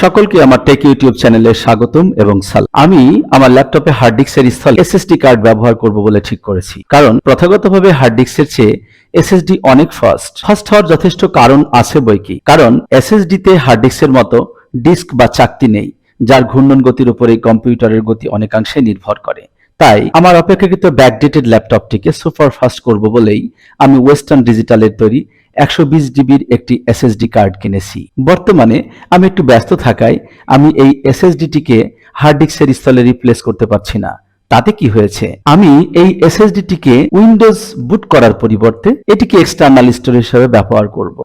সকলকে আমার take YouTube চ্যানেলে স্বাগতম এবং সালাম। আমি আমার ল্যাপটপে হার্ড ডিস্কের স্থলে এসএসডি কার্ড ব্যবহার করব বলে ঠিক করেছি, কারণ প্রথাগতভাবে হার্ড ডিস্কের চেয়ে এসএসডি অনেক ফাস্ট হওয়ার যথেষ্ট কারণ আছে বইকি। কারণ এসএসডি তে হার্ড ডিস্কের মতো ডিস্ক বা চাকতি নেই, যার ঘূর্ণন গতির উপরে কম্পিউটারের গতি অনেকাংশে নির্ভর করে। তাই আমার অপেক্ষাকৃত ব্যাকডেটেড ল্যাপটপটিকে সুপার ফাস্ট করব বলেই আমি ওয়েস্টার্ন ডিজিটালের তৈরি 120 জিবির একটি এসএসডি কার্ড কিনেছি। বর্তমানে আমি একটু ব্যস্ত থাকায় আমি এই এসএসডিটিকে হার্ড ডিস্কের স্থলে রিপ্লেস করতে পারছি না। তাতে কি হয়েছে, আমি এই এসএসডিটিকে উইন্ডোজ বুট করার পরিবর্তে এটিকে এক্সটার্নাল স্টোরেজ হিসেবে ব্যবহার করব।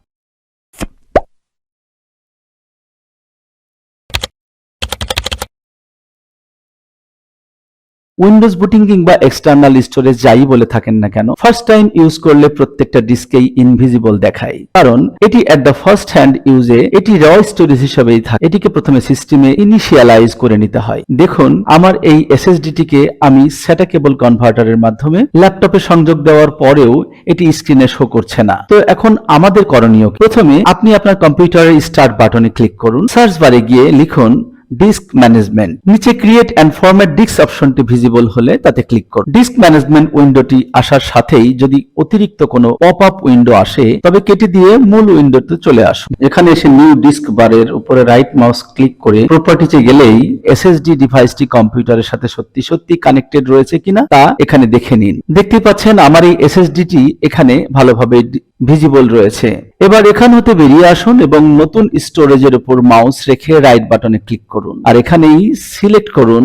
উইন্ডোজ বুটিং কিংবা এক্সটার্নাল স্টোরেজ যাই বলে থাকেন না কেন, ফার্স্ট টাইম ইউজ করলে প্রত্যেকটা ডিস্কেই ইনভিজিবল দেখায়, কারণ এটি এট দ্য ফার্স্ট হ্যান্ড ইউজে এটি র স্টোরেজ হিসেবেই থাকে। এটিকে প্রথমে সিস্টেমে ইনিশিয়ালাইজ করে নিতে হয়। দেখুন, আমার এই এসএসডিটিকে আমি SATA কেবল কনভার্টারের মাধ্যমে ল্যাপটপে সংযোগ দেওয়ার পরেও এটি স্ক্রিনে শো করছে না। তো এখন আমাদের করণীয়, প্রথমে আপনি আপনার কম্পিউটারের স্টার্ট বাটনে ক্লিক করুন, সার্চ বারে গিয়ে লিখুন ডিস্ক ম্যানেজমেন্ট, নিচে ক্রিয়েট এন্ড ফরম্যাট ডিস্ক অপশনটি ভিজিবল হলে তাতে ক্লিক করুন। ডিস্ক ম্যানেজমেন্ট উইন্ডোটি আসার সাথেই যদি অতিরিক্ত কোনো পপ আপ উইন্ডো আসে তবে কেটে দিয়ে মূল উইন্ডোতে চলে আসুন। এখানে এসে নিউ ডিস্ক বারের উপরে রাইট মাউস ক্লিক করে প্রপার্টিতে গেলেই এসএসডি ডিভাইসটি কম্পিউটারের সাথে সত্যি কানেক্টেড রয়েছে কিনা তা এখানে দেখে নিন। দেখতে পাচ্ছেন আমার এই এসএসডিটি এখানে ভালোভাবে ভিজিবল রয়েছে। এবার এখান হতে বেরিয়ে আসুন এবং নতুন স্টোরেজের উপর মাউস রেখে রাইট বাটনে ক্লিক করুন আর এখানেই সিলেক্ট করুন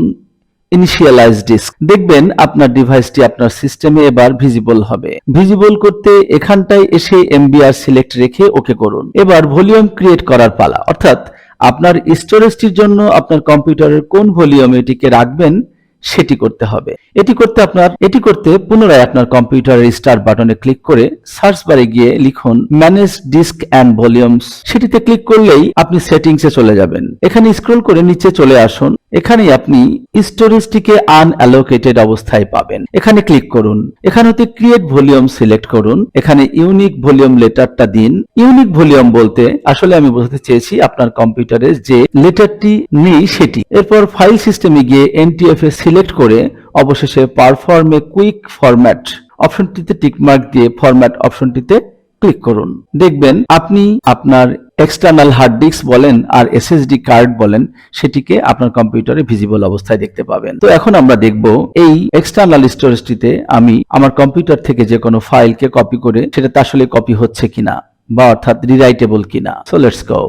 ইনিশিয়ালাইজ ডিস্ক। দেখবেন আপনার ডিভাইসটি আপনার সিস্টেমে এবার ভিজিবল হবে। ভিজিবল করতে এখানটায় এসে এমবিআর সিলেক্ট রেখে ওকে করুন। এবার ভলিউম ক্রিয়েট করার পালা, অর্থাৎ আপনার স্টোরেজটির জন্য আপনার কম্পিউটারের কোন ভলিউমে এটিকে রাখবেন সেটি করতে হবে। এটি করতে পুনরায় আপনার কম্পিউটারের স্টার্ট বাটনে ক্লিক করে সার্চ বারে গিয়ে লিখুন ম্যানেজ ডিস্ক এন্ড ভলিউমস। সেটিতে ক্লিক করলেই আপনি সেটিংসে চলে যাবেন। এখানে স্ক্রল করে নিচে চলে আসুন। এখানে আপনি স্টোরেজটিকে আনঅ্যালোকেটেড অবস্থায় পাবেন। এখানে ক্লিক করুন। এখান হতে ক্রিয়েট ভলিউম সিলেক্ট করুন। এখানে ইউনিক ভলিউম লেটারটা দিন। ইউনিক ভলিউম বলতে আসলে আমি বোঝাতে চেয়েছি আপনার কম্পিউটারে যে লেটারটি নেই সেটি। এরপর ফাইল সিস্টেমে গিয়ে এনটিএফ-এ সিলেক্ট করে অবশেষে পারফর্ম এ কুইক ফরম্যাট অপশনটিতে টিকমার্ক দিয়ে ফরম্যাট অপশনটিতে ক্লিক করুন। দেখবেন আপনি আপনার এক্সটার্নাল হার্ড ডিস্ক বলেন আর এসএসডি কার্ড বলেন সেটিকে আপনার কম্পিউটারে ভিজিবল অবস্থায় দেখতে পাবেন। তো এখন আমরা দেখব এই এক্সটার্নাল স্টোরেজটিতে আমি আমার কম্পিউটার থেকে যে কোনো ফাইলকে কপি করে সেটাতে আসলে কপি হচ্ছে কিনা বা অর্থাৎ রিরাইটেবল কিনা। So let's go.